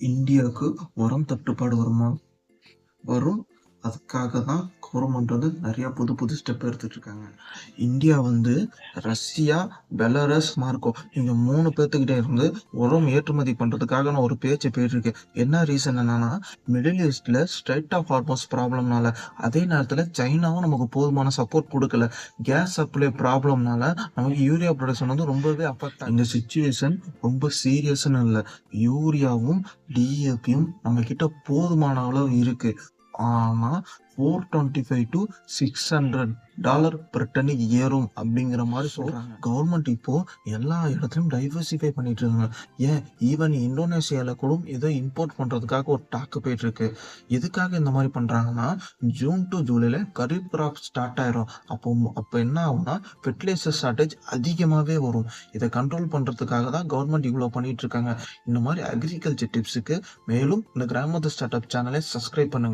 இந்தியாவுக்கு உரம் தட்டுப்பாடு வருமா? வரும். அதுக்காக தான் கவர்மெண்ட் நெறைய புது புது ஸ்டெப் எடுத்துட்டு இருக்காங்க. இந்தியா ரஷ்யா, பெலாரஸ், மார்க்கோ இவங்க 3 பேத்துக்கிட்ட இருந்து உரம் ஏற்றுமதி பண்றதுக்காக ஒரு பேச்சு போயிட்டுருக்கு. என்ன ரீசன் என்னன்னா, மிடில் ஈஸ்ட்ல ஸ்ட்ரெய்ட் ஆஃப் ஹார்மோஸ் ப்ராப்ளம்னால, அதே நேரத்துல சைனாவும் நமக்கு போதுமான சப்போர்ட் குடுக்கல. கேஸ் சப்ளை ப்ராப்ளம்னால நமக்கு யூரியா புரொடக்ஷன் ரொம்பவே அஃபெக்ட் ஆகுது. இந்த சிச்சுவேஷன் ரொம்ப சீரியஸ்ன்னு இல்ல. யூரியாவும், டிஏபியும் நம்ம கிட்ட போதுமான அளவு இருக்கு. ஆனா 425 to $600 பெர் டன்னுக்கு ஏறும் அப்படிங்கிற மாரி சொல்றாங்க. கவர்மெண்ட் இப்போ எல்லா இடத்துலயும் டைவர்சிஃபை பண்ணிட்டு இருக்காங்க. ஏன் ஈவன் இந்தோனேஷியால கூட ஏதோ இம்போர்ட் பண்றதுக்காக ஒரு டாக் போயிட்டு இருக்கு. எதுக்காக இந்த மாதிரி பண்றாங்கன்னா, ஜூன் டு ஜூலைல கரீப் கிராப் ஸ்டார்ட் ஆயிரும். அப்ப என்ன ஆகும்னா ஃபெர்டிலைசர் ஷார்டேஜ் அதிகமாவே வரும். இதை கண்ட்ரோல் பண்றதுக்காக தான் கவர்மெண்ட் இவ்வளவு பண்ணிட்டு இருக்காங்க. இந்த மாதிரி அக்ரிகல்ச்சர் டிப்ஸுக்கு மேலும் இந்த கிராமத்து ஸ்டார்ட் அப் சேனலை சப்ஸ்கிரைப் பண்ணுங்க.